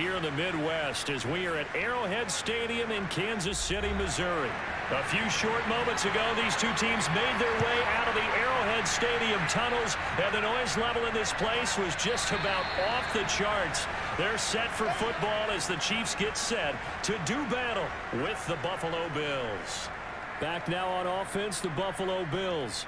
here in the Midwest as we are at Arrowhead Stadium in Kansas City, Missouri. A few short moments ago, these two teams made their way out of the Arrowhead Stadium tunnels, and the noise level in this place was just about off the charts. They're set for football as the Chiefs get set to do battle with the Buffalo Bills. Back now on offense, the Buffalo Bills.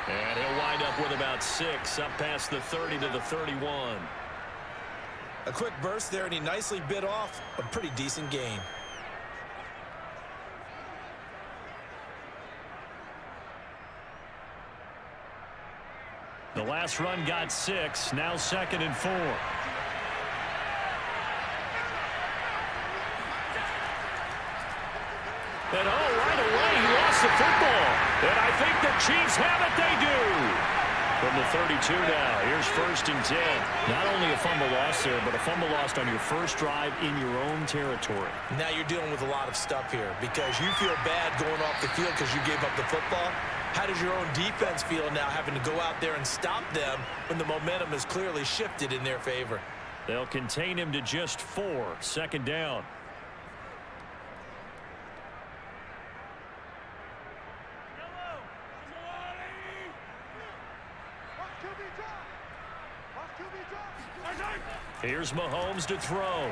And he'll wind up with about 6, up past the 30 to the 31. A quick burst there, and he nicely bit off a pretty decent gain. The last run got 6, now 2nd and 4. And right away, he lost the football. And I think the Chiefs have it. They do. From the 32 now, here's 1st and 10. Not only a fumble loss there, but a fumble lost on your first drive in your own territory. Now you're dealing with a lot of stuff here because you feel bad going off the field because you gave up the football. How does your own defense feel now having to go out there and stop them when the momentum is clearly shifted in their favor? They'll contain him to just 4, 2nd down. Here's Mahomes to throw.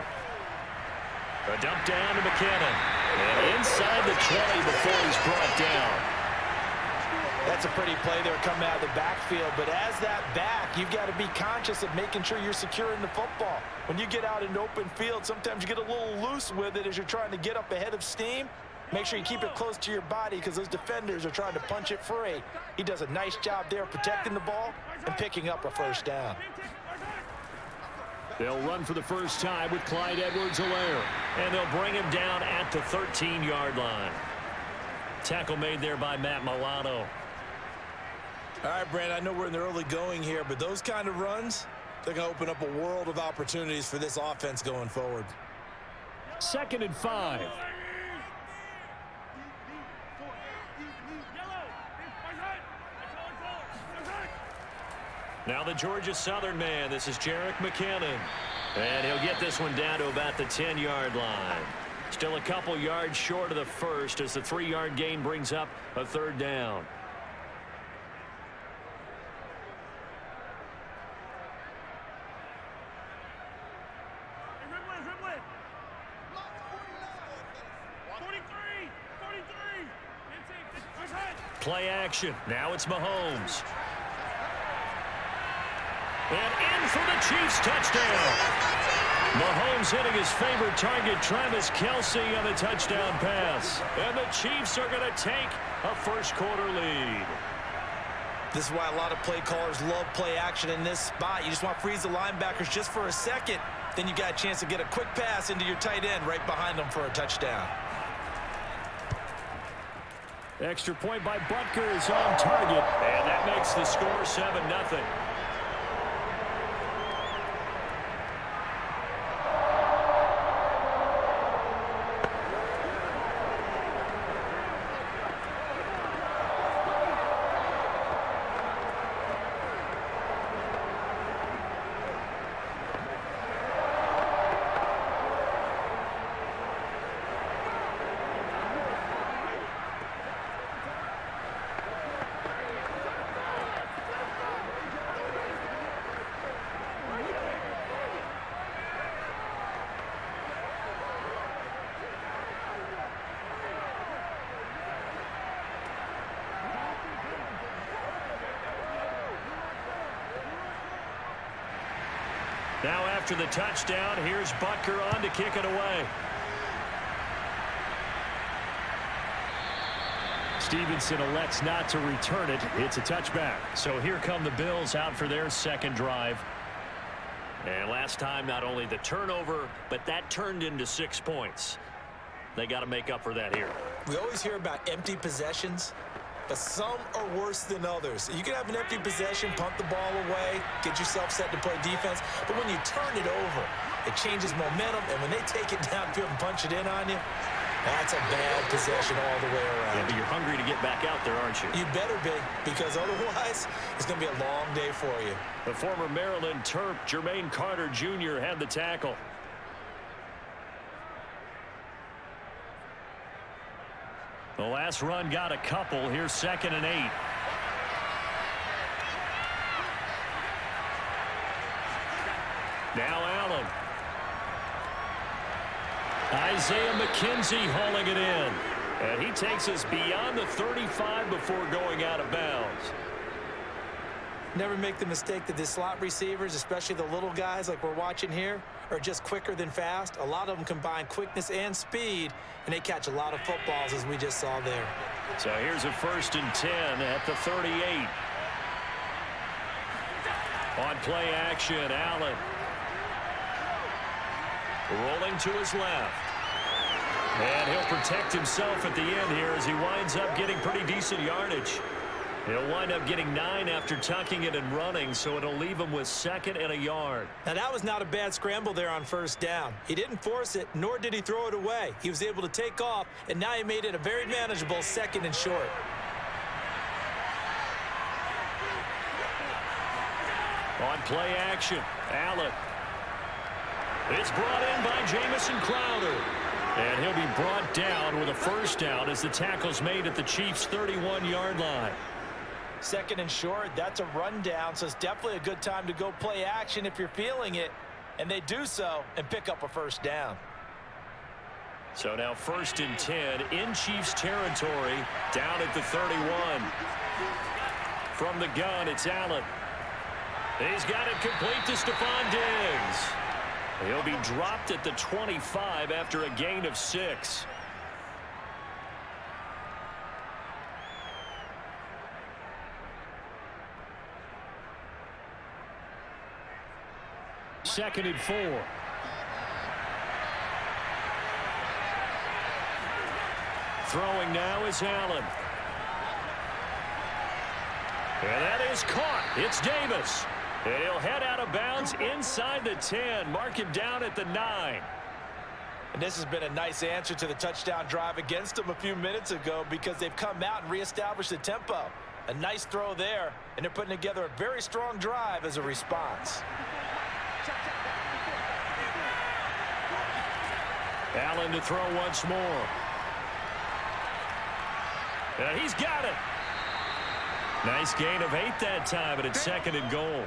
A dump down to McKinnon. And inside the 20 before he's brought down. That's a pretty play there coming out of the backfield. But as that back, you've got to be conscious of making sure you're securing the football. When you get out in open field, sometimes you get a little loose with it as you're trying to get up ahead of steam. Make sure you keep it close to your body because those defenders are trying to punch it free. He does a nice job there protecting the ball and picking up a 1st down. They'll run for the first time with Clyde Edwards-Helaire. And they'll bring him down at the 13-yard line. Tackle made there by Matt Milano. All right, Brandon, I know we're in the early going here, but those kind of runs, they're going to open up a world of opportunities for this offense going forward. 2nd and 5. Now the Georgia Southern man. This is Jerick McKinnon. And he'll get this one down to about the 10-yard line. Still a couple yards short of the first as the 3-yard gain brings up a 3rd down. Play action. Now it's Mahomes. And in for the Chiefs touchdown. Mahomes hitting his favorite target, Travis Kelce, on the touchdown pass. And the Chiefs are going to take a first-quarter lead. This is why a lot of play callers love play action in this spot. You just want to freeze the linebackers just for a second. Then you got a chance to get a quick pass into your tight end right behind them for a touchdown. Extra point by Butker is on target. And that makes the score 7-0. Now after the touchdown, here's Butker on to kick it away. Stevenson elects not to return it. It's a touchback. So here come the Bills out for their 2nd drive. And last time, not only the turnover, but that turned into 6 points. They got to make up for that here. We always hear about empty possessions. but some are worse than others. You can have an empty possession, punt the ball away, get yourself set to play defense, but when you turn it over, it changes momentum, and when they take it downfield and punch it in on you, that's a bad possession all the way around. Yeah, but you're hungry to get back out there, aren't you? You better be, because otherwise, it's going to be a long day for you. The former Maryland Terp, Jermaine Carter Jr., had the tackle. The last run got a couple. Here's 2nd and 8. Now Allen. Isaiah McKenzie hauling it in. And he takes us beyond the 35 before going out of bounds. Never make the mistake that the slot receivers, especially the little guys like we're watching here, are just quicker than fast. A lot of them combine quickness and speed, and they catch a lot of footballs, as we just saw there. So here's a 1st and 10 at the 38. On play action, Allen. Rolling to his left. And he'll protect himself at the end here as he winds up getting pretty decent yardage. He'll wind up getting 9 after tucking it and running, so it'll leave him with 2nd and a yard. Now, that was not a bad scramble there on 1st down. He didn't force it, nor did he throw it away. He was able to take off, and now he made it a very manageable 2nd and short. On play action, Allen. It's brought in by Jamison Crowder. And he'll be brought down with a 1st down as the tackle's made at the Chiefs' 31-yard line. 2nd and short, that's a rundown, so it's definitely a good time to go play action if you're feeling it. And they do so and pick up a 1st down. So now 1st and 10 in Chiefs territory, down at the 31. From the gun, it's Allen. He's got it complete to Stephon Diggs. He'll be dropped at the 25 after a gain of 6. Second and 4. Throwing now is Allen. And that is caught. It's Davis. And he'll head out of bounds inside the 10. Mark him down at the 9. And this has been a nice answer to the touchdown drive against them a few minutes ago because they've come out and reestablished the tempo. A nice throw there, and they're putting together a very strong drive as a response. Allen to throw once more. And he's got it. Nice gain of 8 that time, and it's 2nd and goal.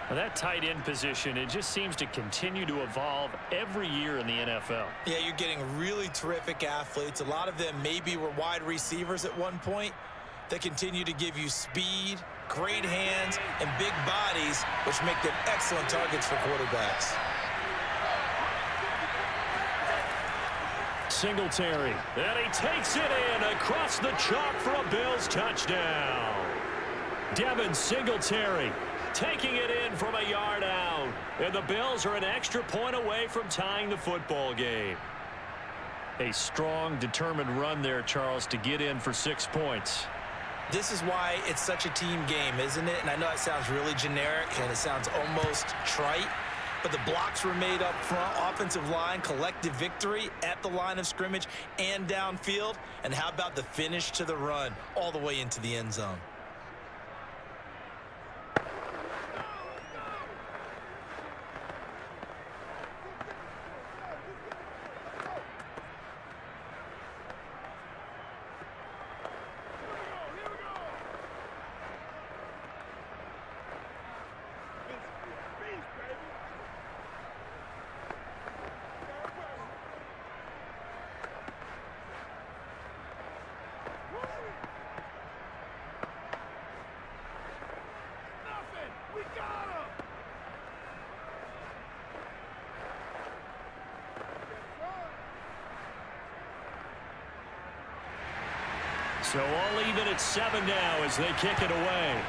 Well, that tight end position, it just seems to continue to evolve every year in the NFL. Yeah, you're getting really terrific athletes. A lot of them maybe were wide receivers at one point. They continue to give you speed, great hands, and big bodies, which make them excellent targets for quarterbacks. Singletary, and he takes it in across the chalk for a Bills touchdown. Devin Singletary taking it in from a yard out. And the Bills are an extra point away from tying the football game. A strong, determined run there, Charles, to get in for 6 points. This is why it's such a team game, isn't it? And I know it sounds really generic and it sounds almost trite, but the blocks were made up front, offensive line, collective victory at the line of scrimmage and downfield. And how about the finish to the run all the way into the end zone? So all even at 7 now as they kick it away.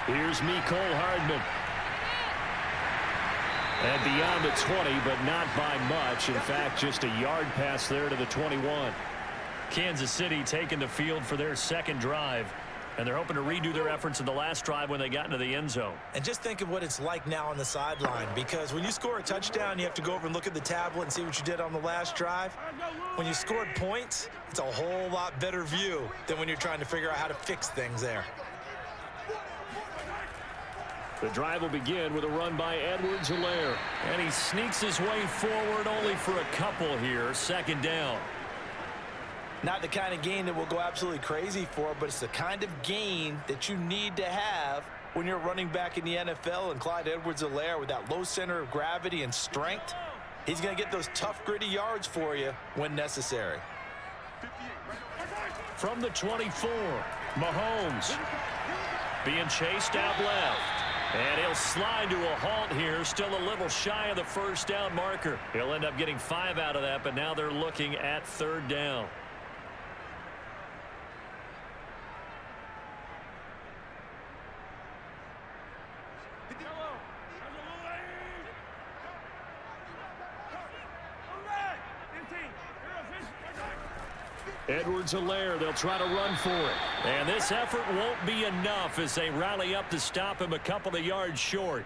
Here's Mecole Hardman. And beyond the 20, but not by much. In fact, just a yard pass there to the 21. Kansas City taking the field for their second drive. And they're hoping to redo their efforts in the last drive when they got into the end zone. And just think of what it's like now on the sideline, because when you score a touchdown, you have to go over and look at the tablet and see what you did on the last drive. When you scored points, it's a whole lot better view than when you're trying to figure out how to fix things there. The drive will begin with a run by Edwards-Helaire. And he sneaks his way forward only for a couple here. Second down. Not the kind of gain that we'll go absolutely crazy for, but it's the kind of gain that you need to have when you're running back in the NFL. And Clyde Edwards-Helaire, with that low center of gravity and strength, he's going to get those tough, gritty yards for you when necessary. From the 24, Mahomes being chased out left. And he'll slide to a halt here, still a little shy of the first down marker. He'll end up getting 5 out of that, but now they're looking at third down. Edwards-Helaire, they'll try to run for it. And this effort won't be enough as they rally up to stop him a couple of yards short.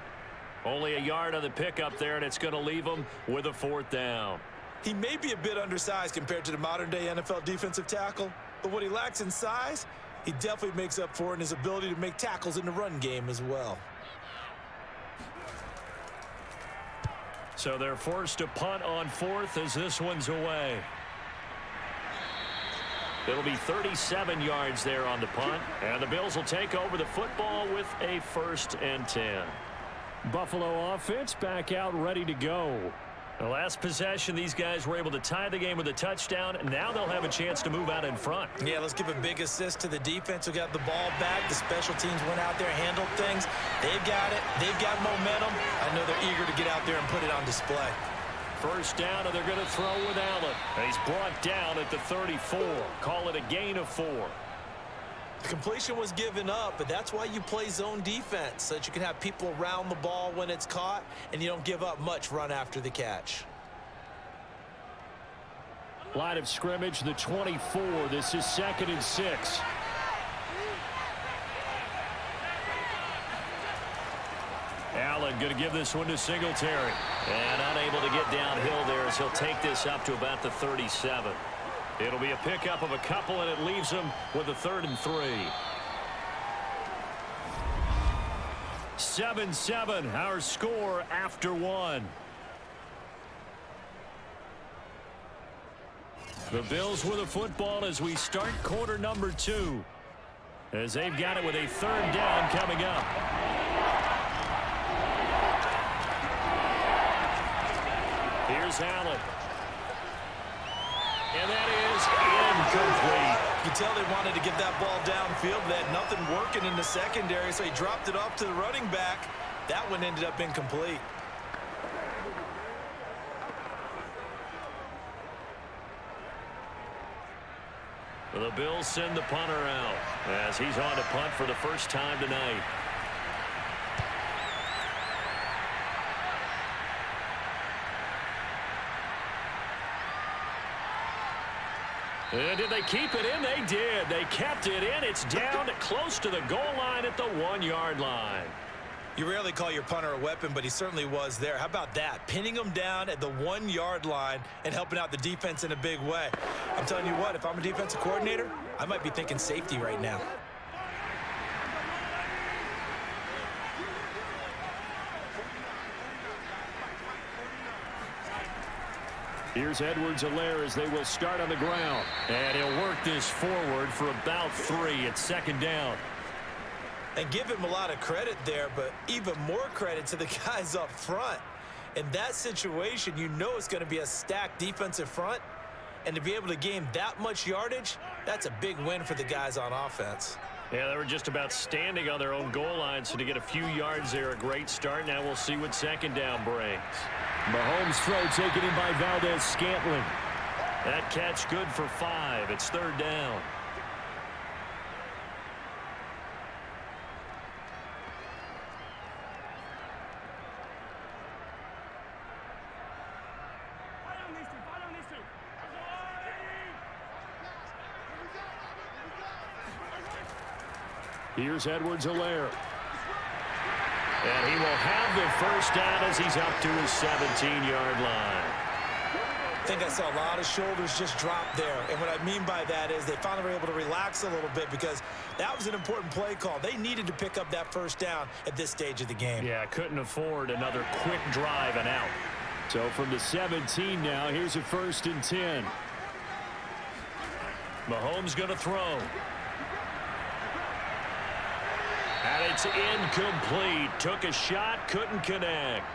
Only a yard on the pickup there, and it's going to leave him with a fourth down. He may be a bit undersized compared to the modern-day NFL defensive tackle, but what he lacks in size, he definitely makes up for in his ability to make tackles in the run game as well. So they're forced to punt on fourth as this one's away. It'll be 37 yards there on the punt, and the Bills will take over the football with a 1st and 10. Buffalo offense back out ready to go. The last possession, these guys were able to tie the game with a touchdown, and now they'll have a chance to move out in front. Yeah, let's give a big assist to the defense who got the ball back. The special teams went out there, handled things. They've got it. They've got momentum. I know they're eager to get out there and put it on display. First down, and they're going to throw with Allen. And he's brought down at the 34. Call it a gain of 4. The completion was given up, but that's why you play zone defense, so that you can have people around the ball when it's caught, and you don't give up much run after the catch. Line of scrimmage, the 24. This is 2nd and 6. Allen going to give this one to Singletary. And unable to get downhill there as he'll take this up to about the 37. It'll be a pickup of a couple, and it leaves him with a 3rd and 3. 7-7, our score after 1. The Bills with the football as we start quarter number 2. As they've got it with a 3rd down coming up. Here's Allen. And that is incomplete. You can tell they wanted to get that ball downfield. They had nothing working in the secondary, so he dropped it off to the running back. That one ended up incomplete. The Bills send the punter out as he's on to punt for the first time tonight. And did they keep it in? They did. They kept it in. It's down close to the goal line at the 1-yard line. You rarely call your punter a weapon, but he certainly was there. How about that? Pinning him down at the 1-yard line and helping out the defense in a big way. I'm telling you what, if I'm a defensive coordinator, I might be thinking safety right now. Here's Edwards-Helaire as they will start on the ground. And he'll work this forward for about 3. It's 2nd down. And give him a lot of credit there, but even more credit to the guys up front. In that situation, you know it's going to be a stacked defensive front. And to be able to gain that much yardage, that's a big win for the guys on offense. Yeah, they were just about standing on their own goal line, so to get a few yards there, a great start. Now we'll see what 2nd down brings. Mahomes' throw taken in by Valdez-Scantling. That catch good for 5. It's 3rd down. Here's Edwards-Helaire. And he will have the first down as he's up to his 17-yard line. I think I saw a lot of shoulders just drop there. And what I mean by that is they finally were able to relax a little bit because that was an important play call. They needed to pick up that first down at this stage of the game. Yeah, couldn't afford another quick drive and out. So from the 17 now, here's a 1st and 10. Mahomes going to throw. And it's incomplete. Took a shot, couldn't connect.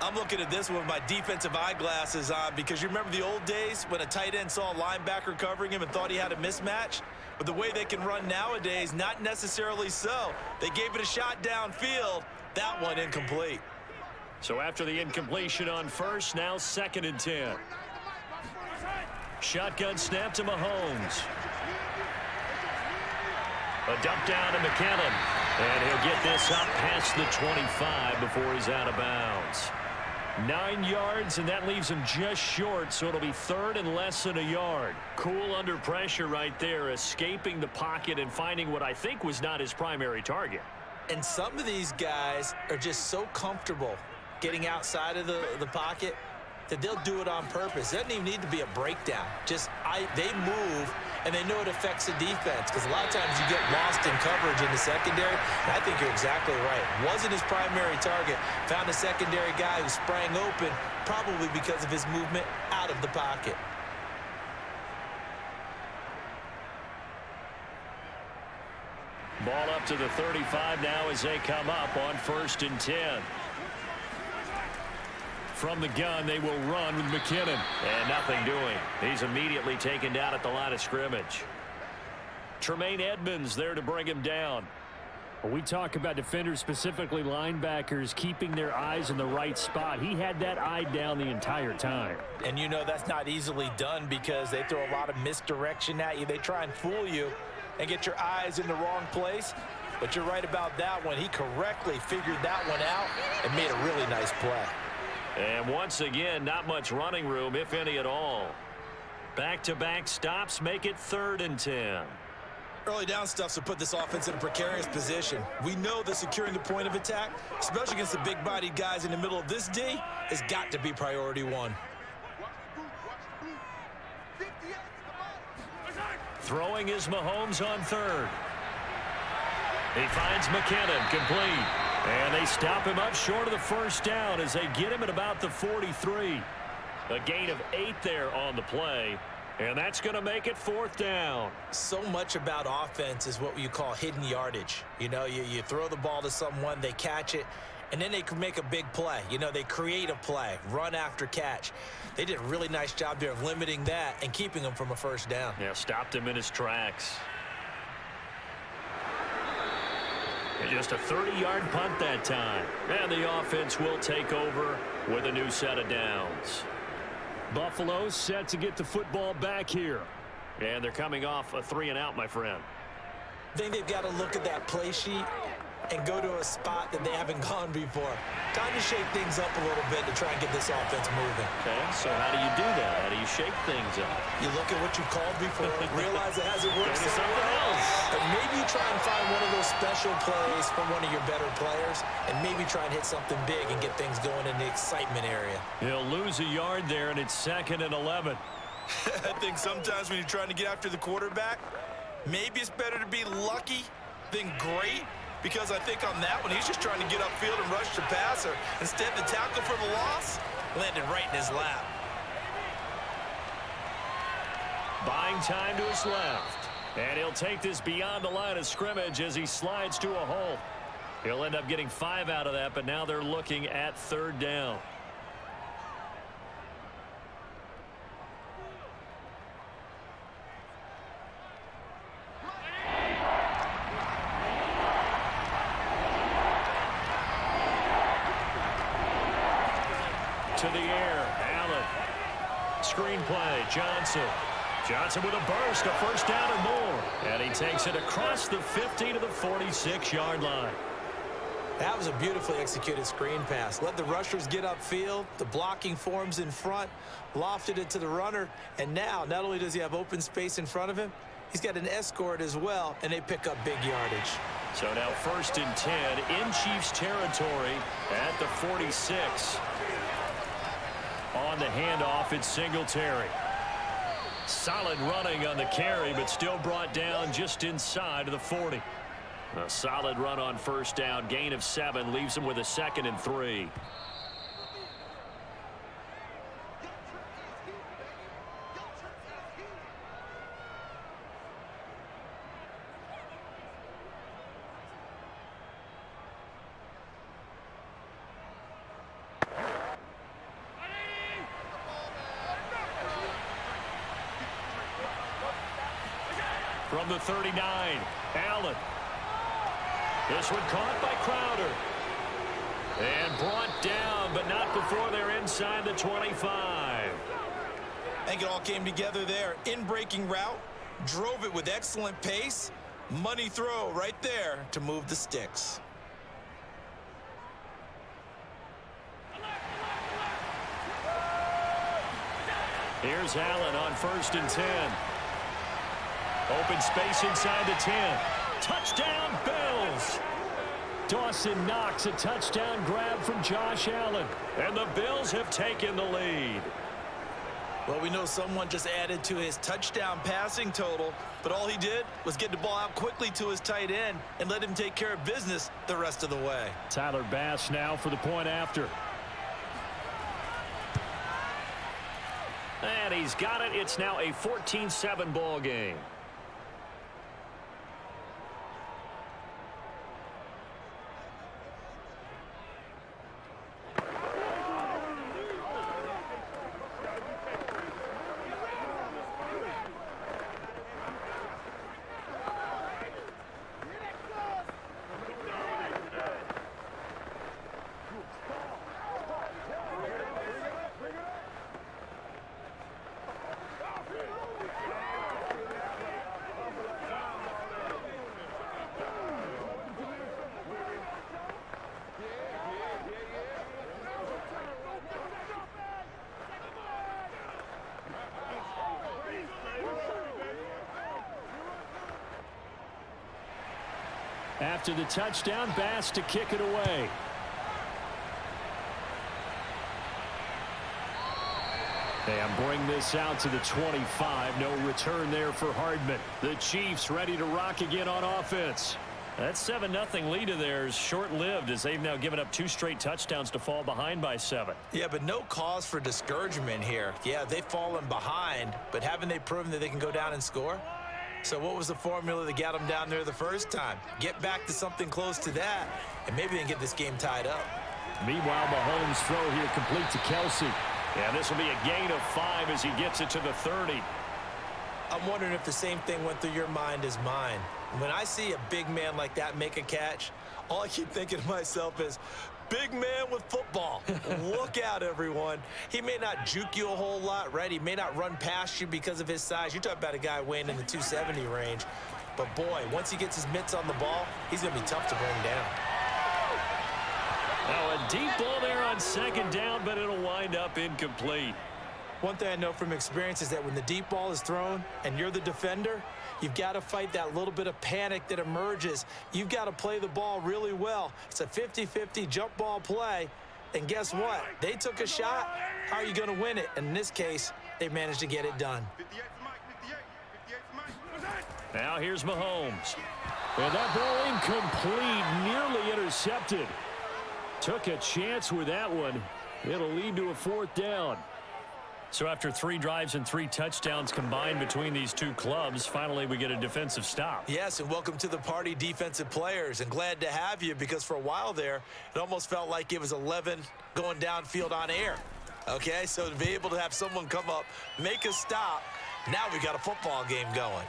I'm looking at this one with my defensive eyeglasses on because you remember the old days when a tight end saw a linebacker covering him and thought he had a mismatch? But the way they can run nowadays, not necessarily so. They gave it a shot downfield. That one incomplete. So after the incompletion on first, now 2nd and 10. Shotgun snap to Mahomes. A dump down to McKinnon. And he'll get this up past the 25 before he's out of bounds. 9 yards, and that leaves him just short, so it'll be 3rd and less than a yard. Cool under pressure right there, escaping the pocket and finding what I think was not his primary target. And some of these guys are just so comfortable getting outside of the pocket that they'll do it on purpose. It doesn't even need to be a breakdown. They move, and they know it affects the defense because a lot of times you get lost in coverage in the secondary. And I think you're exactly right. Wasn't his primary target. Found a secondary guy who sprang open, probably because of his movement out of the pocket. Ball up to the 35 now as they come up on 1st and 10. From the gun, they will run with McKinnon. And nothing doing. He's immediately taken down at the line of scrimmage. Tremaine Edmonds there to bring him down. When we talk about defenders, specifically linebackers, keeping their eyes in the right spot, he had that eye down the entire time. And you know that's not easily done because they throw a lot of misdirection at you. They try and fool you and get your eyes in the wrong place. But you're right about that one. He correctly figured that one out and made a really nice play. And once again, not much running room, if any at all. Back-to-back stops make it 3rd and 10. Early down stuff to put this offense in a precarious position. We know that securing the point of attack, especially against the big-bodied guys in the middle of this D, has got to be priority one. Throwing is Mahomes on 3rd. He finds McKinnon, complete. And they stop him up short of the first down as they get him at about the 43. A gain of 8 there on the play. And that's going to make it 4th down. So much about offense is what you call hidden yardage. You know, you throw the ball to someone, they catch it, and then they can make a big play. You know, they create a play, run after catch. They did a really nice job there of limiting that and keeping him from a first down. Yeah, stopped him in his tracks. And just a 30-yard punt that time. And the offense will take over with a new set of downs. Buffalo set to get the football back here. And they're coming off a 3-and-out, my friend. I think they've got to look at that play sheet and go to a spot that they haven't gone before. Time to shake things up a little bit to try and get this offense moving. Okay, so how do you do that? How do you shake things up? You look at what you called before, realize it hasn't worked Go to something else. And maybe you try and find one of those special plays from one of your better players and maybe try and hit something big and get things going in the excitement area. He'll lose a yard there, and it's 2nd and 11. I think sometimes when you're trying to get after the quarterback, maybe it's better to be lucky than great. Because I think on that one, he's just trying to get upfield and rush the passer. Instead, the tackle for the loss landed right in his lap. Buying time to his left. And he'll take this beyond the line of scrimmage as he slides to a hole. He'll end up getting 5 out of that, but now they're looking at 3rd down. To the air, Allen. Screen play, Johnson. Johnson with a burst, a first down or more. And he takes it across the 50 to the 46-yard line. That was a beautifully executed screen pass. Let the rushers get upfield. The blocking forms in front. Lofted it to the runner. And now, not only does he have open space in front of him, He's got an escort as well, and they pick up big yardage. So now 1st and 10 in Chiefs territory at the 46. On the handoff, it's Singletary. Solid running on the carry, but still brought down just inside of the 40. A solid run on 1st down. Gain of 7 leaves him with a 2nd and 3. From the 39, Allen. This one caught by Crowder. And brought down, but not before they're inside the 25. I think it all came together there. In-breaking route, drove it with excellent pace. Money throw right there to move the Stix. Here's Allen on 1st and 10. Open space inside the 10. Touchdown, Bills. Dawson Knox, a touchdown grab from Josh Allen. And the Bills have taken the lead. Well, we know someone just added to his touchdown passing total, but all he did was get the ball out quickly to his tight end and let him take care of business the rest of the way. Tyler Bass now for the point after. And he's got it. It's now a 14-7 ball game. After the touchdown, Bass to kick it away. And bring this out to the 25. No return there for Hardman. The Chiefs ready to rock again on offense. That 7-0 lead of theirs short-lived as they've now given up 2 straight touchdowns to fall behind by 7. Yeah, but no cause for discouragement here. Yeah, they've fallen behind, but haven't they proven that they can go down and score? So what was the formula that got them down there the first time? Get back to something close to that, and maybe they can get this game tied up. Meanwhile, Mahomes' throw here complete to Kelsey. Yeah, this will be a gain of 5 as he gets it to the 30. I'm wondering if the same thing went through your mind as mine. When I see a big man like that make a catch, all I keep thinking to myself is, big man with football. Look out, everyone. He may not juke you a whole lot, right? He may not run past you because of his size. You're talking about a guy weighing in the 270 range. But, boy, once he gets his mitts on the ball, he's going to be tough to bring down. Now a deep ball there on 2nd down, but it'll wind up incomplete. One thing I know from experience is that when the deep ball is thrown and you're the defender, you've got to fight that little bit of panic that emerges. You've got to play the ball really well. It's a 50-50 jump ball play. And guess what? They took a shot. How are you going to win it? And in this case, they managed to get it done. Now here's Mahomes. And that ball incomplete, nearly intercepted. Took a chance with that one. It'll lead to a 4th down. So after 3 drives and 3 touchdowns combined between these two clubs, finally we get a defensive stop. Yes, and welcome to the party, defensive players. And glad to have you, because for a while there, it almost felt like it was 11 going downfield on air. Okay, so to be able to have someone come up, make a stop, now we got a football game going.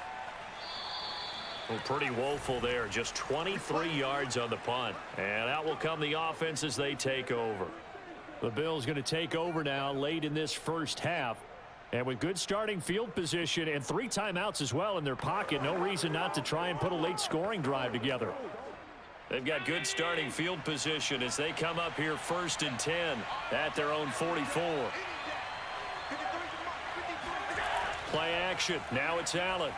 Well, pretty woeful there. Just 23 yards on the punt. And out will come the offense as they take over. The Bills going to take over now late in this first half. And with good starting field position and 3 timeouts as well in their pocket, no reason not to try and put a late scoring drive together. They've got good starting field position as they come up here 1st and 10 at their own 44. Play action. Now it's Allen.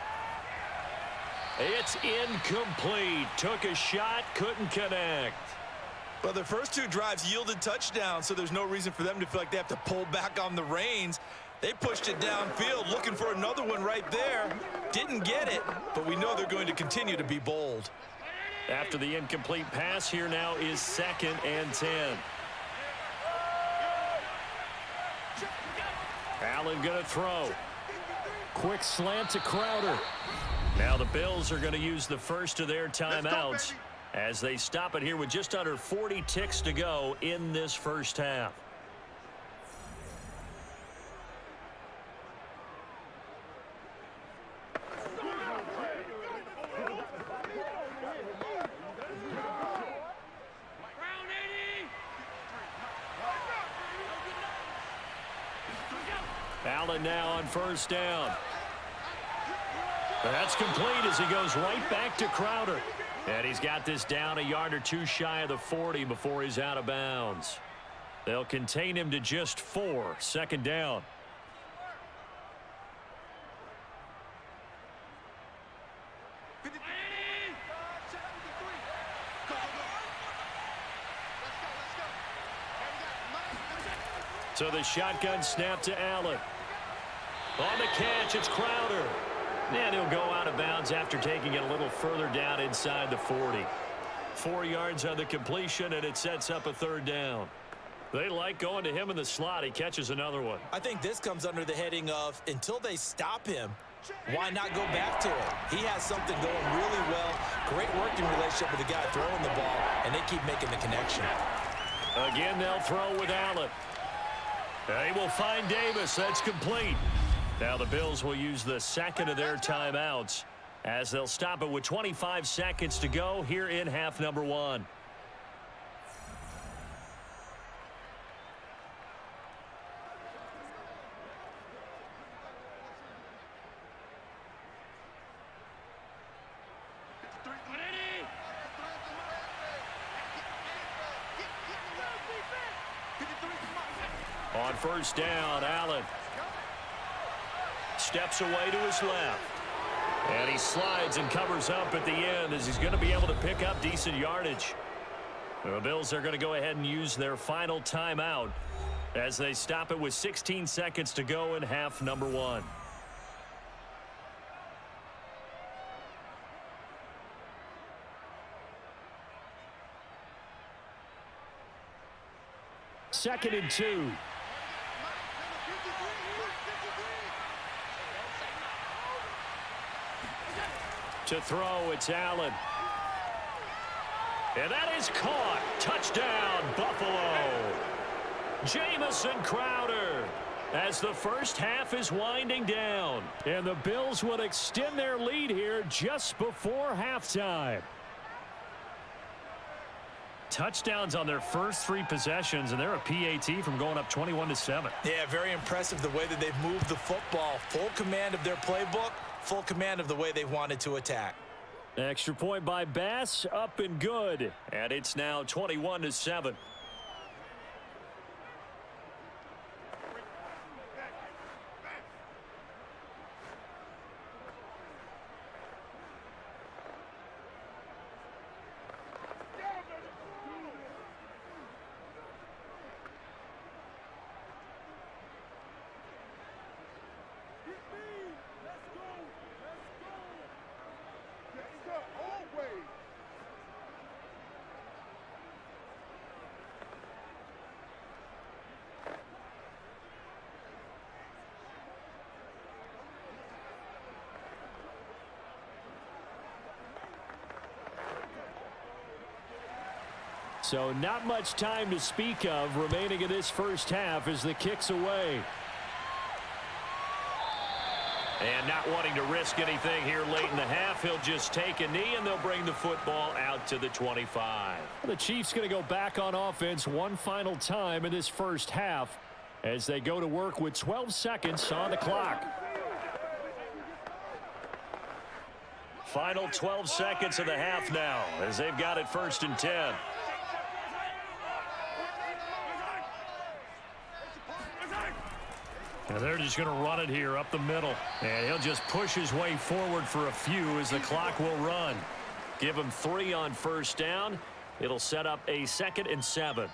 It's incomplete. Took a shot, couldn't connect. Well, their first two drives yielded touchdowns, so there's no reason for them to feel like they have to pull back on the reins. They pushed it downfield, looking for another one right there. Didn't get it, but we know they're going to continue to be bold. After the incomplete pass, here now is 2nd and 10. Allen going to throw. Quick slant to Crowder. Now the Bills are going to use the first of their timeouts as they stop it here with just under 40 ticks to go in this first half. Allen now on first down. That's complete as he goes right back to Crowder. And he's got this down a yard or two shy of the 40 before he's out of bounds. They'll contain him to just 4. 2nd down. So the shotgun snap to Allen. On the catch, it's Crowder. And he'll go out of bounds after taking it a little further down inside the 40. 4 yards on the completion, and it sets up a 3rd down. They like going to him in the slot. He catches another one. I think this comes under the heading of until they stop him, why not go back to it? He has something going really well. Great working relationship with the guy throwing the ball, and they keep making the connection. Again, they'll throw with Allen. They will find Davis. That's complete. Now the Bills will use the 2nd of their timeouts as they'll stop it with 25 seconds to go here in half number 1. On first down, Allen steps away to his left. And he slides and covers up at the end as he's going to be able to pick up decent yardage. The Bills are going to go ahead and use their final timeout as they stop it with 16 seconds to go in half number 1. Second and 2. To throw, it's Allen. And that is caught. Touchdown, Buffalo. Jamison Crowder as the first half is winding down. And the Bills will extend their lead here just before halftime. Touchdowns on their first 3 possessions, and they're a PAT from going up 21-7. Yeah, very impressive the way that they've moved the football. Full command of their playbook, full command of the way they wanted to attack. Extra point by Bass, up and good. And it's now 21-7. So not much time to speak of remaining in this first half as the kick's away. And not wanting to risk anything here late in the half, he'll just take a knee and they'll bring the football out to the 25. The Chiefs going to go back on offense one final time in this first half as they go to work with 12 seconds on the clock. Final 12 seconds of the half now as they've got it 1st and 10. And they're just going to run it here up the middle. And he'll just push his way forward for a few as the clock will run. Give him 3 on first down. It'll set up a 2nd and 7.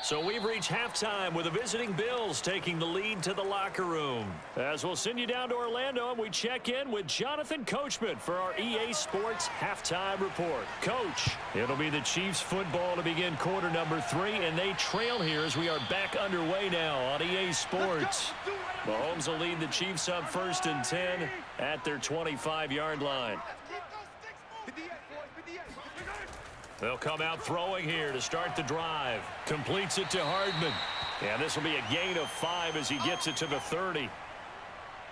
So we've reached halftime with the visiting Bills taking the lead to the locker room. As we'll send you down to Orlando, and we check in with Jonathan Coachman for our EA Sports Halftime Report. Coach, it'll be the Chiefs football to begin quarter number 3, and they trail here as we are back underway now on EA Sports. Mahomes will lead the Chiefs up 1st and 10 at their 25-yard line. They'll come out throwing here to start the drive. Completes it to Hardman. And this will be a gain of 5 as he gets it to the 30.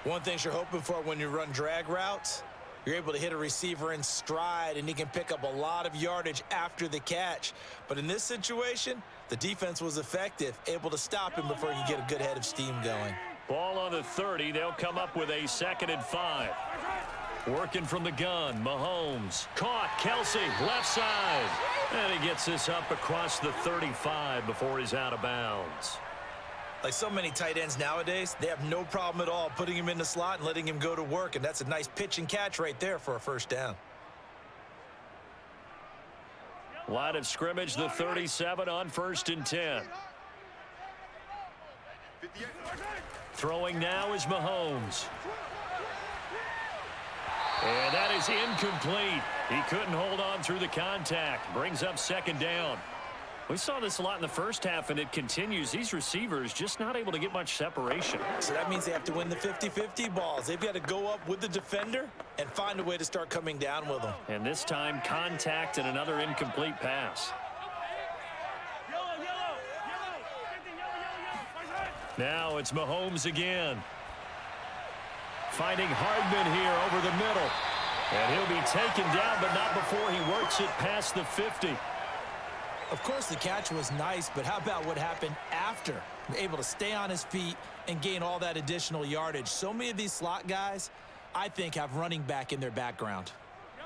One thing you're hoping for when you run drag routes, you're able to hit a receiver in stride, and he can pick up a lot of yardage after the catch. But in this situation, the defense was effective, able to stop him before he could get a good head of steam going. Ball on the 30. They'll come up with a 2nd and 5. Working from the gun, Mahomes. Caught, Kelsey, left side. And he gets this up across the 35 before he's out of bounds. Like so many tight ends nowadays, they have no problem at all putting him in the slot and letting him go to work, and that's a nice pitch and catch right there for a first down. Line of scrimmage, the 37 on 1st and 10. Throwing now is Mahomes. And that is incomplete. He couldn't hold on through the contact. Brings up 2nd down. We saw this a lot in the first half, and it continues. These receivers just not able to get much separation. So that means they have to win the 50-50 balls. They've got to go up with the defender and find a way to start coming down with them. And this time, contact and another incomplete pass. Now it's Mahomes again. Finding Hardman here over the middle. And he'll be taken down, but not before he works it past the 50. Of course, the catch was nice, but how about what happened after? Able to stay on his feet and gain all that additional yardage. So many of these slot guys, I think, have running back in their background.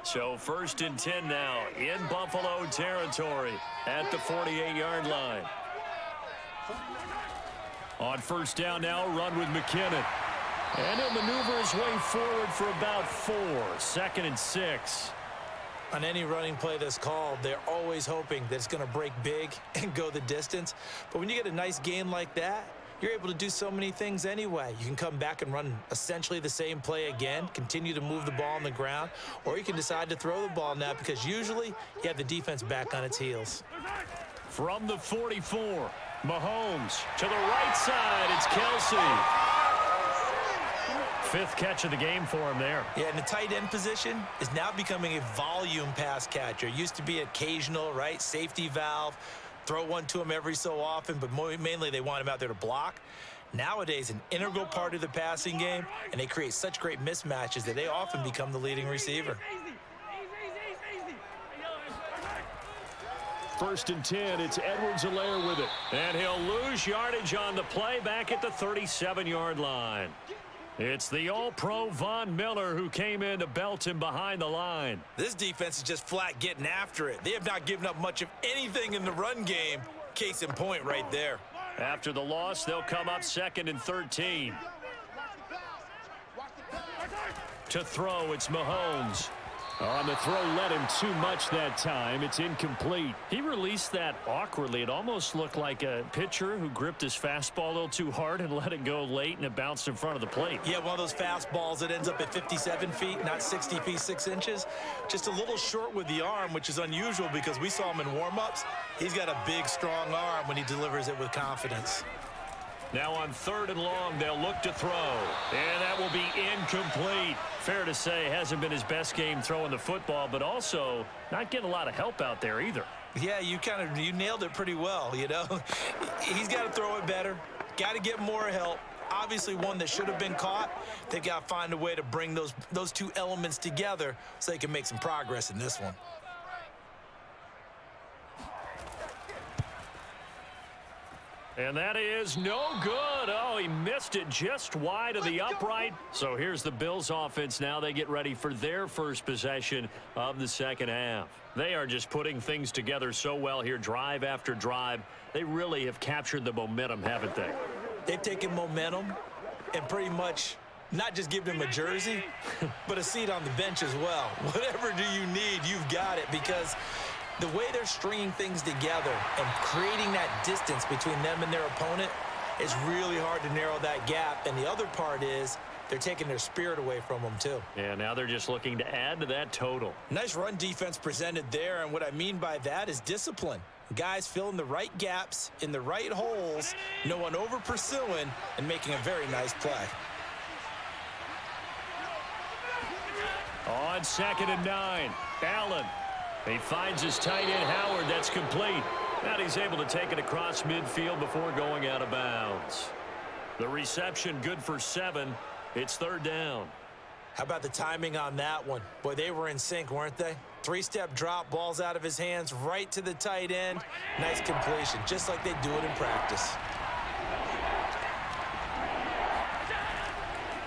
So 1st and 10 now in Buffalo territory at the 48-yard line. On 1st down now, run with McKinnon. And he'll maneuver his way forward for about 4. 2nd and 6. On any running play that's called, they're always hoping that it's going to break big and go the distance. But when you get a nice gain like that, you're able to do so many things anyway. You can come back and run essentially the same play again, continue to move the ball on the ground, or you can decide to throw the ball now because usually you have the defense back on its heels. From the 44, Mahomes to the right side. It's Kelsey. 5th catch of the game for him there. Yeah, and the tight end position is now becoming a volume pass catcher. Used to be occasional, right? Safety valve. Throw one to him every so often, but mainly they want him out there to block. Nowadays, an integral part of the passing game, and they create such great mismatches that they often become the leading receiver. 1st and 10, it's Edwards-Helaire with it. And he'll lose yardage on the play back at the 37-yard line. It's the All-Pro Von Miller who came in to belt him behind the line. This defense is just flat getting after it. They have not given up much of anything in the run game. Case in point right there. After the loss, they'll come up 2nd and 13. To throw, it's Mahomes. On the throw, led him too much that time. It's incomplete. He released that awkwardly. It almost looked like a pitcher who gripped his fastball a little too hard and let it go late, and it bounced in front of the plate. Yeah, one of those fastballs that ends up at 57 feet, not 60 feet, 6 inches. Just a little short with the arm, which is unusual because we saw him in warm-ups. He's got a big, strong arm when he delivers it with confidence. Now on 3rd and long, they'll look to throw. And that will be incomplete. Fair to say, hasn't been his best game throwing the football, but also not getting a lot of help out there either. Yeah, you nailed it pretty well, you know. He's got to throw it better. Got to get more help. Obviously one that should have been caught. They've got to find a way to bring those two elements together so they can make some progress in this one. And that is no good. Oh, he missed it just wide of the upright. So here's the Bills offense now. They get ready for their first possession of the 2nd half. They are just putting things together so well here, drive after drive. They really have captured the momentum, haven't they? They've taken momentum, and pretty much not just give him a jersey, but a seat on the bench as well. Whatever do you need, you've got it, because the way they're stringing things together and creating that distance between them and their opponent is really hard to narrow that gap. And the other part is they're taking their spirit away from them too. Yeah, now they're just looking to add to that total. Nice run defense presented there, and what I mean by that is discipline. Guys filling the right gaps in the right holes, no one over pursuing, and making a very nice play. On 2nd and 9, Allen. He finds his tight end, Howard. That's complete. Now he's able to take it across midfield before going out of bounds. The reception good for 7. It's 3rd down. How about the timing on that one? Boy, they were in sync, weren't they? 3-step drop, balls out of his hands, right to the tight end. Nice completion, just like they do it in practice.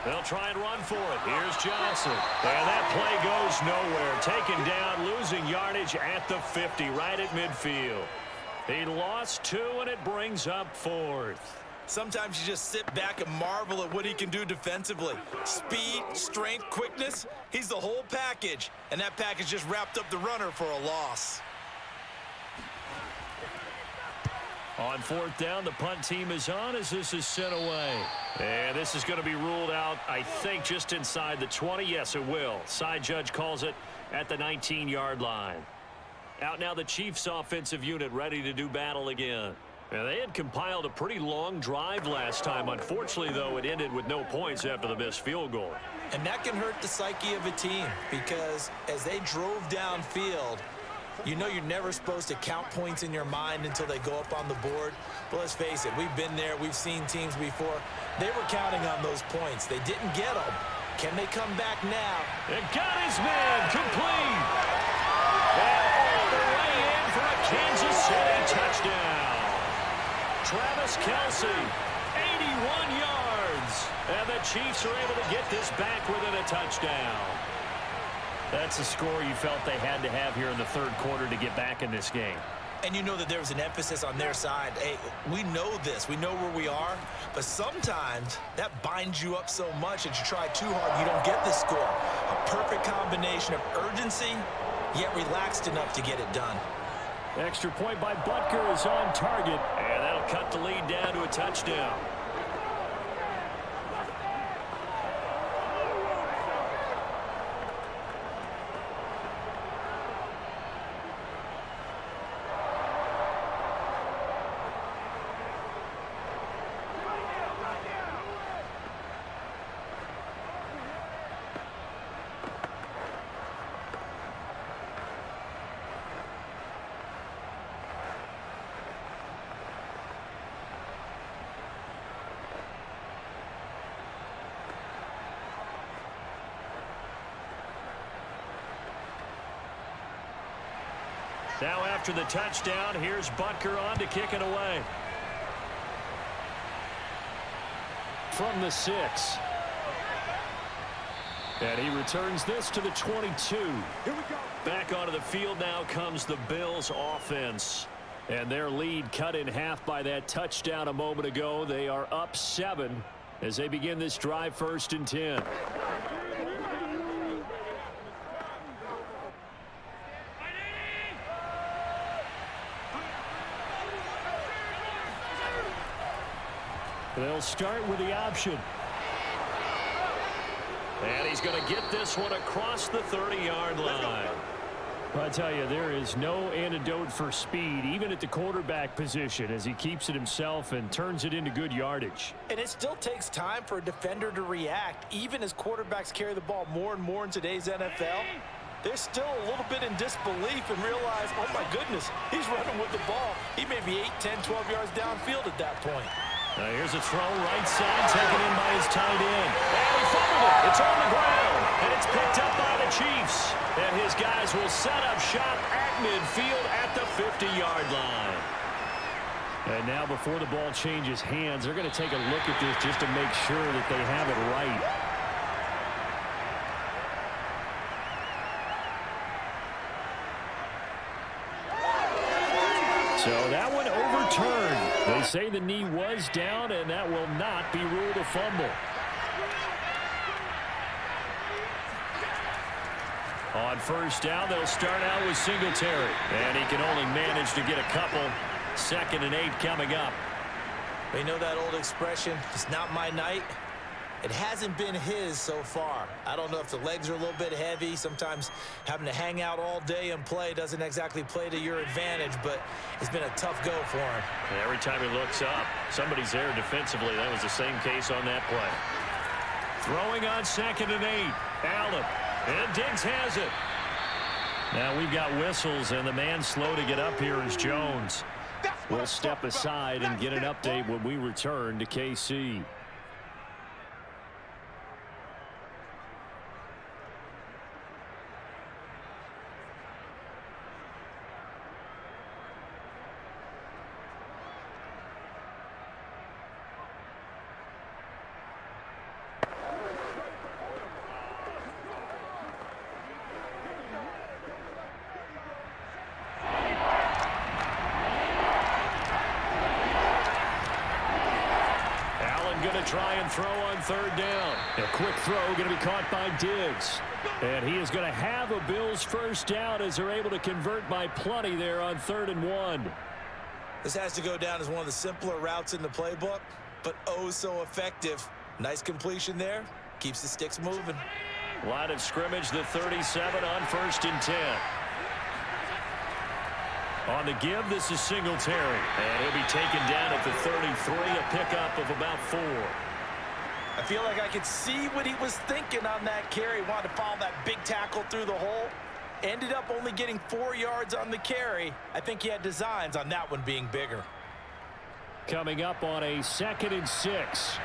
They'll try and run for it. Here's Johnson. And that play goes nowhere. Taken down, losing yardage at the 50, right at midfield. He lost 2, and it brings up 4th. Sometimes you just sit back and marvel at what he can do defensively. Speed, strength, quickness, he's the whole package. And that package just wrapped up the runner for a loss. On 4th down, the punt team is on as this is sent away. And this is going to be ruled out, I think, just inside the 20. Yes, it will. Side judge calls it at the 19-yard line. Out now the Chiefs offensive unit ready to do battle again. Now, they had compiled a pretty long drive last time. Unfortunately, though, it ended with no points after the missed field goal. And that can hurt the psyche of a team, because as they drove downfield, you know you're never supposed to count points in your mind until they go up on the board. But let's face it, we've been there. We've seen teams before. They were counting on those points. They didn't get them. Can they come back now? It got his man complete. And all the way in for a Kansas City touchdown. Travis Kelce, 81 yards. And the Chiefs are able to get this back within a touchdown. That's a score you felt they had to have here in the 3rd quarter to get back in this game. And you know that there was an emphasis on their side. Hey, we know this. We know where we are. But sometimes that binds you up so much that you try too hard, you don't get the score. A perfect combination of urgency, yet relaxed enough to get it done. Extra point by Butker is on target. And that'll cut the lead down to a touchdown. Now after the touchdown, here's Butker on to kick it away. From the 6. And he returns this to the 22. Here we go. Back onto the field now comes the Bills offense. And their lead cut in half by that touchdown a moment ago. They are up 7 as they begin this drive 1st and 10. They'll start with the option. And he's going to get this one across the 30-yard line. I tell you, there is no antidote for speed, even at the quarterback position, as he keeps it himself and turns it into good yardage. And it still takes time for a defender to react, even as quarterbacks carry the ball more and more in today's NFL. They're still a little bit in disbelief and realize, oh my goodness, he's running with the ball. He may be 8, 10, 12 yards downfield at that point. Here's a throw right side, taken in by his tight end. And he fumbled it. It's on the ground. And it's picked up by the Chiefs. And his guys will set up shop at midfield at the 50-yard line. And now before the ball changes hands, they're going to take a look at this just to make sure that they have it right. So that one overturned. They say the knee was down, and that will not be ruled a fumble. On first down, they'll start out with Singletary. And he can only manage to get a couple. 2nd and 8 coming up. You know that old expression, it's not my night? It hasn't been his so far. I don't know if the legs are a little bit heavy. Sometimes having to hang out all day and play doesn't exactly play to your advantage, but it's been a tough go for him. And every time he looks up, somebody's there defensively. That was the same case on that play. Throwing on 2nd and 8. Allen. And Diggs has it. Now we've got whistles, and the man slow to get up here is Jones. We'll step aside and get an update when we return to KC. Going to try and throw on 3rd down. A quick throw going to be caught by Diggs. And he is going to have a Bills 1st down as they're able to convert by plenty there on 3rd and 1. This has to go down as one of the simpler routes in the playbook, but oh so effective. Nice completion there. Keeps the sticks moving. Line of scrimmage, the 37 on 1st and 10. On the give, this is Singletary. And he'll be taken down at the 33, a pickup of about 4. I feel like I could see what he was thinking on that carry. Wanted to follow that big tackle through the hole. Ended up only getting 4 yards on the carry. I think he had designs on that one being bigger. Coming up on a 2nd and 6.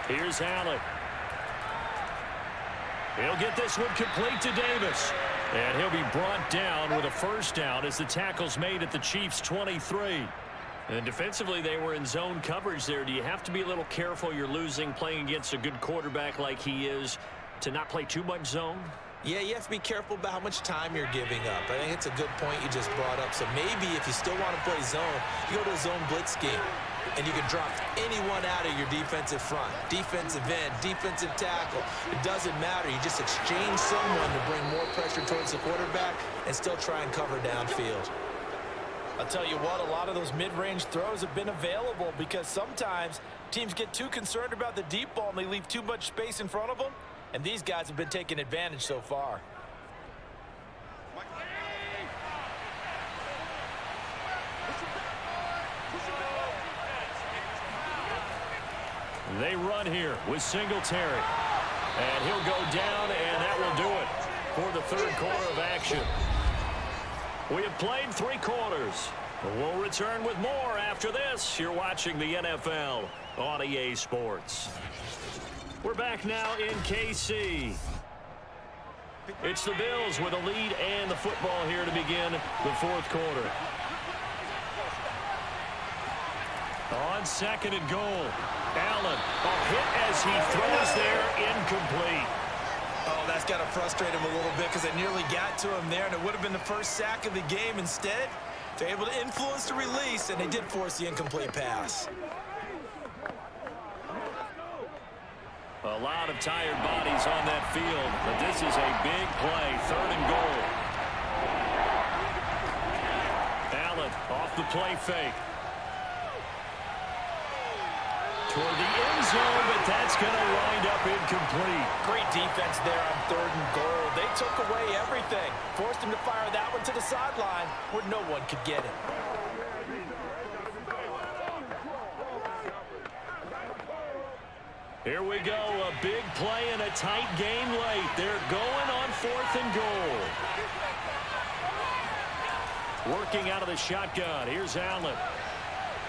Here's Allen. He'll get this one complete to Davis. And he'll be brought down with a 1st down as the tackle's made at the Chiefs' 23. And defensively, they were in zone coverage there. Do you have to be a little careful? You're losing playing against a good quarterback like he is to not play too much zone? Yeah, you have to be careful about how much time you're giving up. I think it's a good point you just brought up. So maybe if you still want to play zone, you go to a zone blitz scheme. And you can drop anyone out of your defensive front, defensive end, defensive tackle. It doesn't matter. You just exchange someone to bring more pressure towards the quarterback and still try and cover downfield. I'll tell you what, a lot of those mid-range throws have been available because sometimes teams get too concerned about the deep ball and they leave too much space in front of them. And these guys have been taking advantage so far. They run here with Singletary. And he'll go down, and that will do it for the 3rd quarter of action. We have played 3 quarters. We'll return with more after this. You're watching the NFL on EA Sports. We're back now in KC. It's the Bills with a lead and the football here to begin the 4th quarter. On 2nd and goal. Allen, a hit as he throws there, incomplete. Oh, that's got to frustrate him a little bit because I nearly got to him there, and it would have been the first sack of the game. Instead, they're able to influence the release, and they did force the incomplete pass. A lot of tired bodies on that field, but this is a big play, 3rd and goal. Allen off the play fake. Toward the end zone, but that's going to wind up incomplete. Great defense there on 3rd and goal. They took away everything. Forced him to fire that one to the sideline where no one could get it. Here we go, a big play and a tight game late. They're going on 4th and goal. Working out of the shotgun. Here's Allen.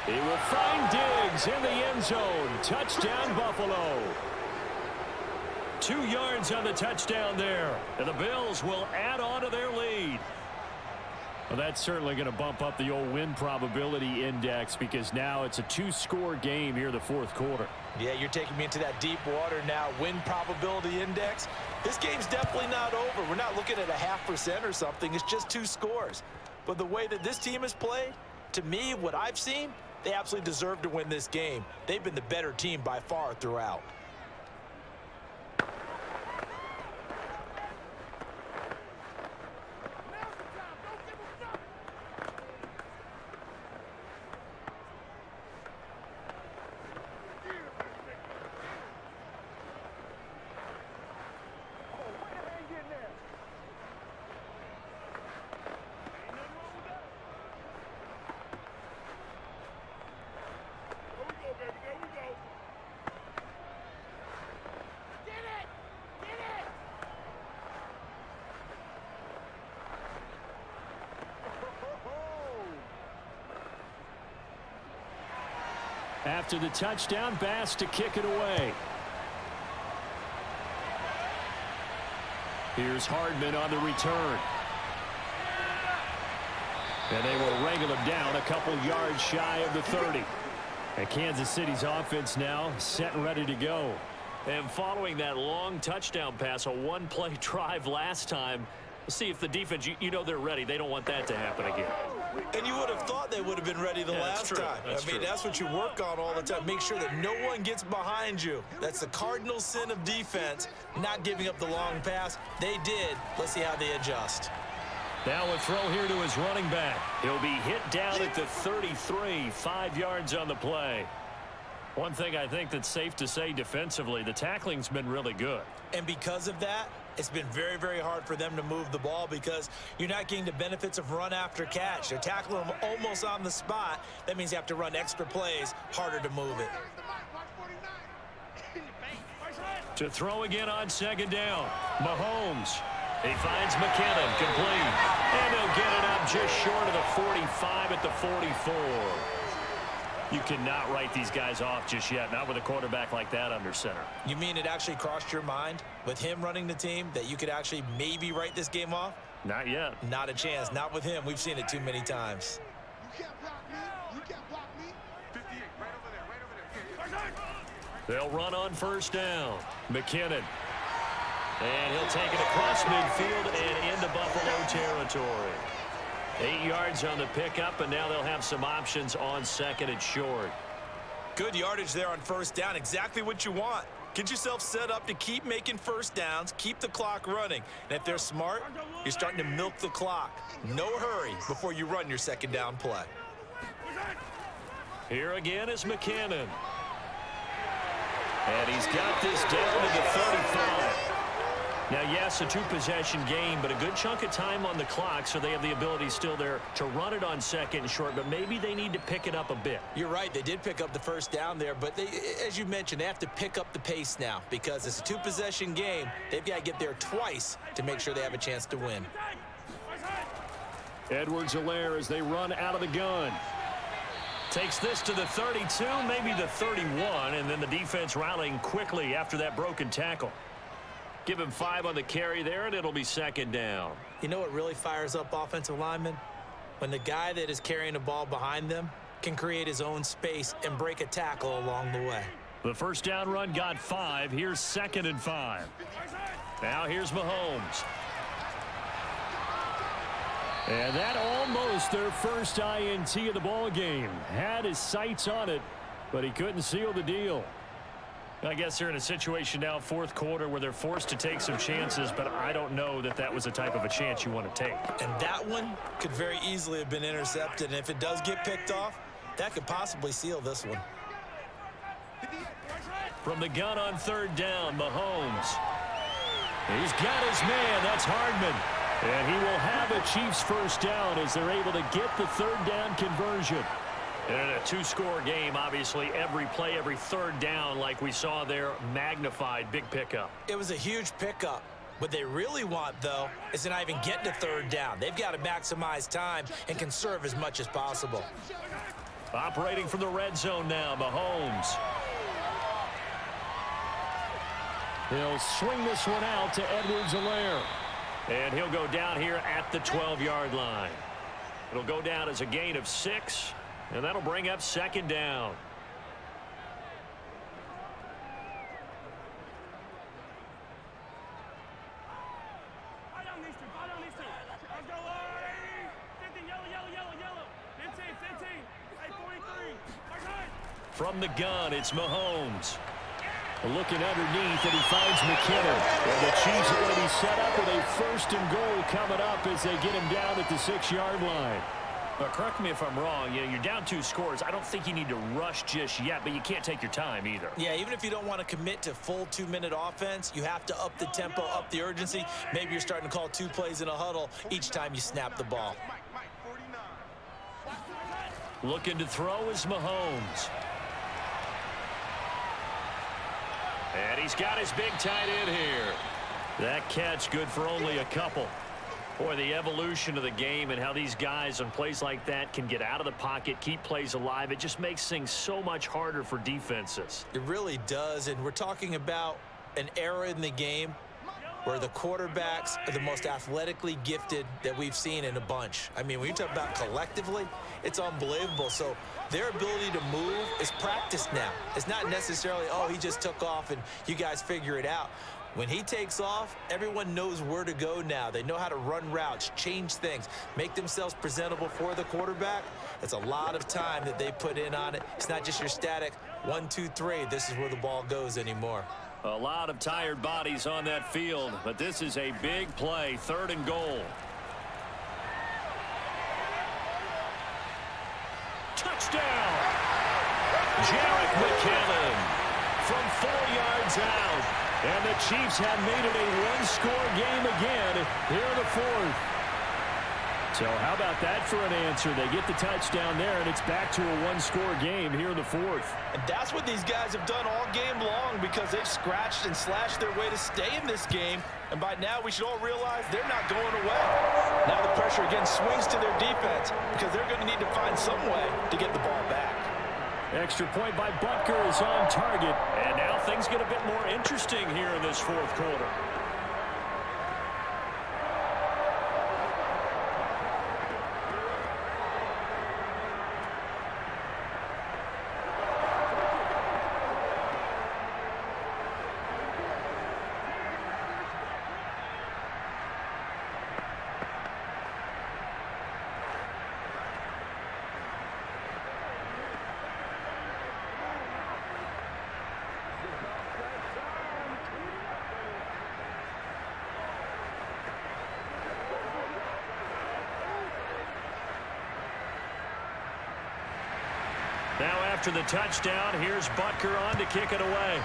He will find Diggs in the end zone. Touchdown, Buffalo. 2 yards on the touchdown there. And the Bills will add on to their lead. Well, that's certainly going to bump up the old win probability index because now it's a 2-score game here in the 4th quarter. Yeah, you're taking me into that deep water now. Win probability index. This game's definitely not over. We're not looking at a 0.5% or something. It's just 2 scores. But the way that this team has played, to me, what I've seen, they absolutely deserve to win this game. They've been the better team by far throughout. After the touchdown, Bass to kick it away. Here's Hardman on the return. And they will wrangle him down a couple yards shy of the 30. And Kansas City's offense now set and ready to go. And following that long touchdown pass, a one-play drive last time, we'll see if the defense, you know they're ready. They don't want that to happen again. And you would have thought they would have been ready the last time. That's what you work on all the time. Make sure that no one gets behind you. That's the cardinal sin of defense, not giving up the long pass. They did. Let's see how they adjust. Now a throw here to his running back. He'll be hit down at the 33, 5 yards on the play. One thing I think that's safe to say defensively, the tackling's been really good. And because of that, it's been very, very hard for them to move the ball because you're not getting the benefits of run after catch. They're tackling them almost on the spot. That means you have to run extra plays, harder to move it. To throw again on second down, Mahomes. He finds McKinnon, complete. And he'll get it up just short of the 45 at the 44. You cannot write these guys off just yet, not with a quarterback like that under center. You mean it actually crossed your mind with him running the team that you could actually maybe write this game off? Not yet. Not a chance. Not with him. We've seen it too many times. You can't block me. You can't block me. 58, right over there, They'll run on first down. McKinnon. And he'll take it across midfield and into Buffalo territory. 8 yards on the pickup, and now they'll have some options on second and short. Good yardage there on first down. Exactly what you want. Get yourself set up to keep making first downs, keep the clock running. And if they're smart, you're starting to milk the clock. No hurry before you run your second down play. Here again is McKinnon. And he's got this down to the 35. Now, yes, a two-possession game, but a good chunk of time on the clock, so they have the ability still there to run it on second and short, but maybe they need to pick it up a bit. You're right. They did pick up the first down there, but they, as you mentioned, they have to pick up the pace now because it's a two-possession game. They've got to get there twice to make sure they have a chance to win. Edwards-Helaire as they run out of the gun. Takes this to the 32, maybe the 31, and then the defense rallying quickly after that broken tackle. Give him 5 on the carry there, and it'll be second down. You know what really fires up offensive linemen? When the guy that is carrying the ball behind them can create his own space and break a tackle along the way. The first down run got 5. Here's second and 5. Now here's Mahomes. And that almost their first INT of the ball game. Had his sights on it, but he couldn't seal the deal. I guess they're in a situation now, fourth quarter, where they're forced to take some chances, but I don't know that that was the type of a chance you want to take. And that one could very easily have been intercepted, and if it does get picked off, that could possibly seal this one. From the gun on third down, Mahomes. He's got his man. That's Hardman. And he will have a Chiefs first down as they're able to get the third down conversion. And in a two-score game, obviously, every play, every third down, like we saw there, magnified, big pickup. It was a huge pickup. What they really want, though, is to not even get to third down. They've got to maximize time and conserve as much as possible. Operating from the red zone now, Mahomes. He'll swing this one out to Edwards-Helaire. And he'll go down here at the 12-yard line. It'll go down as a gain of 6, and that'll bring up second down. From the gun, it's Mahomes. Looking underneath, and he finds McKinnon. And the Chiefs are going to be set up with a first and goal coming up as they get him down at the 6-yard line. But correct me if I'm wrong. You're down 2 scores. I don't think you need to rush just yet, but you can't take your time either. Yeah, even if you don't want to commit to full 2-minute offense, you have to up the tempo, up the urgency. Maybe you're starting to call 2 plays in a huddle each time you snap the ball. Looking to throw is Mahomes. And he's got his big tight end here. That catch good for only a couple. Boy, the evolution of the game and how these guys on plays like that can get out of the pocket, keep plays alive, it just makes things so much harder for defenses. It really does, and we're talking about an era in the game where the quarterbacks are the most athletically gifted that we've seen in a bunch. I mean, when you talk about collectively, it's unbelievable. So their ability to move is practiced now. It's not necessarily, oh, he just took off and you guys figure it out. When he takes off, everyone knows where to go now. They know how to run routes, change things, make themselves presentable for the quarterback. That's a lot of time that they put in on it. It's not just your static 1, 2, 3. This is where the ball goes anymore. A lot of tired bodies on that field, but this is a big play, 3rd and goal. Touchdown! Jarek McKinnon from 4 yards out. And the Chiefs have made it a one-score game again here in the 4th. So how about that for an answer? They get the touchdown there, and it's back to a one-score game here in the 4th. And that's what these guys have done all game long because they've scratched and slashed their way to stay in this game. And by now, we should all realize they're not going away. Now the pressure again swings to their defense because they're going to need to find some way to get the ball back. Extra point by Butker is on target. And now things get a bit more interesting here in this 4th quarter. Now after the touchdown, here's Butker on to kick it away.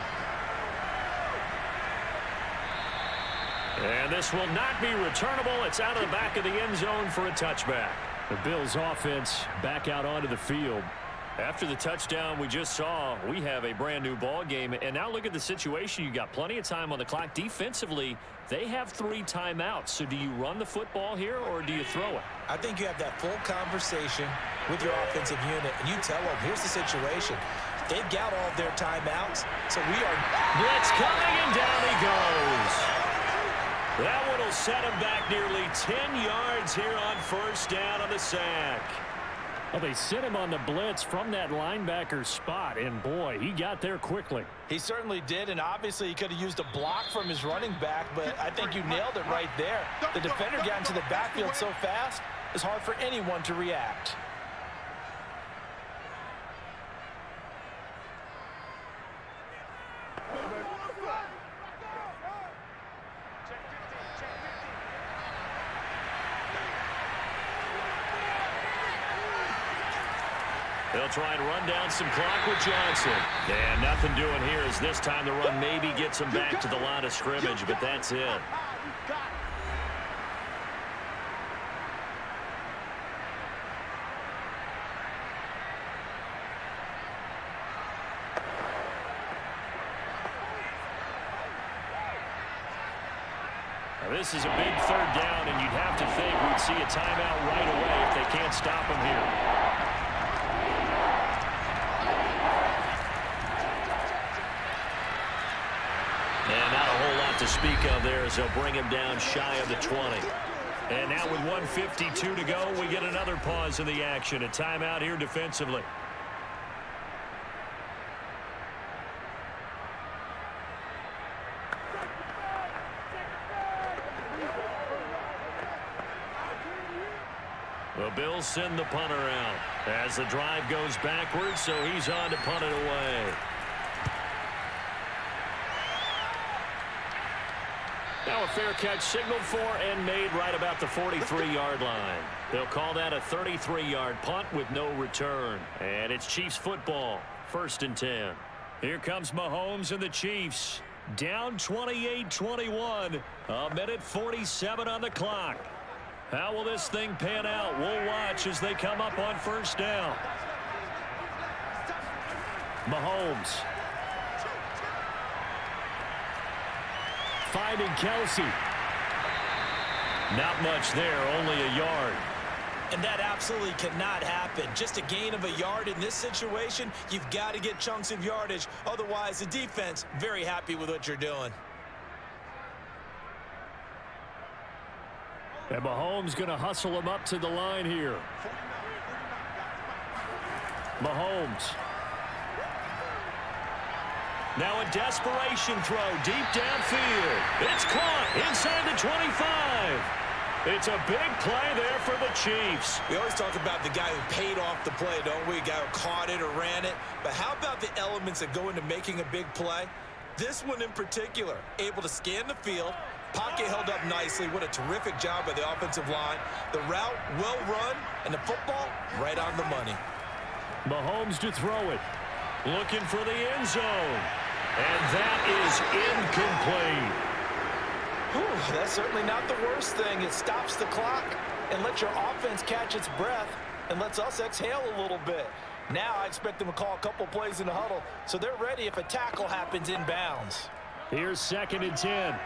And this will not be returnable. It's out of the back of the end zone for a touchback. The Bills offense back out onto the field. After the touchdown we just saw, we have a brand new ball game. And now look at the situation. You got plenty of time on the clock. Defensively, they have 3 timeouts. So do you run the football here or do you throw it? I think you have that full conversation with your offensive unit, and you tell them, here's the situation. They've got all of their timeouts, so we are... Blitz coming, and down he goes. That one will set him back nearly 10 yards here on 1st down on the sack. Well, they sent him on the blitz from that linebacker spot, and boy, he got there quickly. He certainly did, and obviously he could have used a block from his running back, but I think you nailed it right there. The defender got into the backfield so fast, it's hard for anyone to react. They'll try and run down some clock with Johnson. And nothing doing here as this time the run maybe gets him back to the line of scrimmage, but that's it. Now, this is a big 3rd down, and you'd have to think we'd see a timeout right away if they can't stop him here. And not a whole lot to speak of there as they'll bring him down shy of the 20. And now with 1:52 to go, we get another pause in the action. A timeout here defensively. The Bills send the punter out as the drive goes backwards, so he's on to punt it away. Now a fair catch signaled for and made right about the 43-yard line. They'll call that a 33-yard punt with no return. And it's Chiefs football, 1st and 10. Here comes Mahomes and the Chiefs. Down 28-21. A minute 47 on the clock. How will this thing pan out? We'll watch as they come up on 1st down. Mahomes. Finding Kelsey. Not much there, only a yard. And that absolutely cannot happen. Just a gain of a yard in this situation, you've got to get chunks of yardage. Otherwise, the defense, very happy with what you're doing. And Mahomes going to hustle him up to the line here. Mahomes. Now a desperation throw deep downfield. It's caught inside the 25. It's a big play there for the Chiefs. We always talk about the guy who paid off the play, don't we? The guy who caught it or ran it. But how about the elements that go into making a big play? This one in particular, able to scan the field, pocket held up nicely. What a terrific job by the offensive line. The route well run, and the football right on the money. Mahomes to throw it. Looking for the end zone. And that is incomplete. Whew, that's certainly not the worst thing. It stops the clock and lets your offense catch its breath and lets us exhale a little bit. Now I expect them to call a couple plays in the huddle so they're ready if a tackle happens inbounds. Here's 2nd and 10.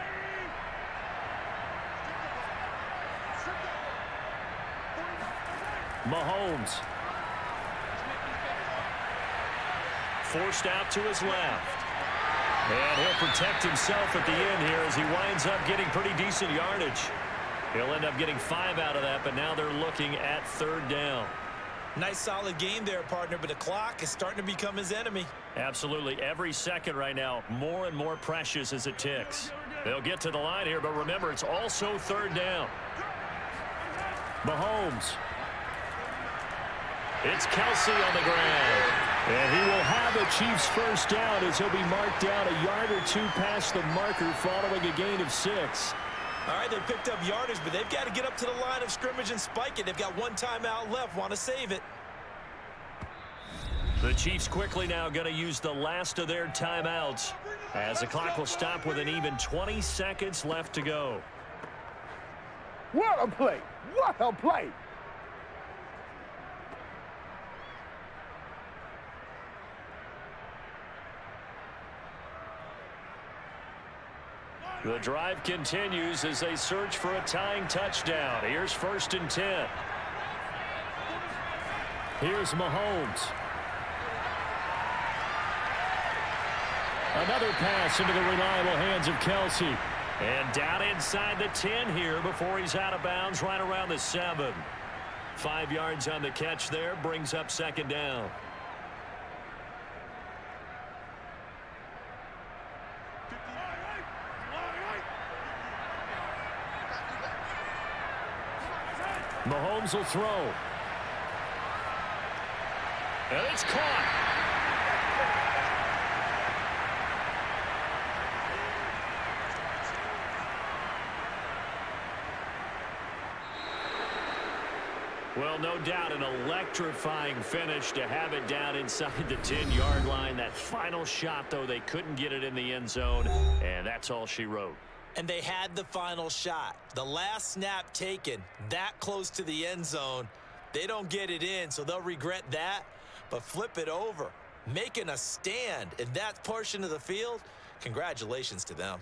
Mahomes. Forced out to his left. And he'll protect himself at the end here as he winds up getting pretty decent yardage. He'll end up getting 5 out of that, but now they're looking at 3rd down. Nice solid game there, partner, but the clock is starting to become his enemy. Absolutely. Every second right now, more and more precious as it ticks. They'll get to the line here, but remember, it's also 3rd down. Mahomes. It's Kelsey on the ground. And he will have a Chiefs 1st down as he'll be marked down a yard or 2 past the marker following a gain of 6. All right, they picked up yardage, but they've got to get up to the line of scrimmage and spike it. They've got 1 timeout left, want to save it. The Chiefs quickly now going to use the last of their timeouts as the clock will stop with an even 20 seconds left to go. What a play! What a play! The drive continues as they search for a tying touchdown. Here's 1st and 10. Here's Mahomes. Another pass into the reliable hands of Kelsey. And down inside the 10 here before he's out of bounds right around the 7. 5 yards on the catch there brings up 2nd down. Mahomes will throw. And it's caught. Well, no doubt an electrifying finish to have it down inside the 10-yard line. That final shot, though, they couldn't get it in the end zone, and that's all she wrote. And they had the final shot. The last snap taken that close to the end zone. They don't get it in, so they'll regret that. But flip it over, making a stand in that portion of the field. Congratulations to them.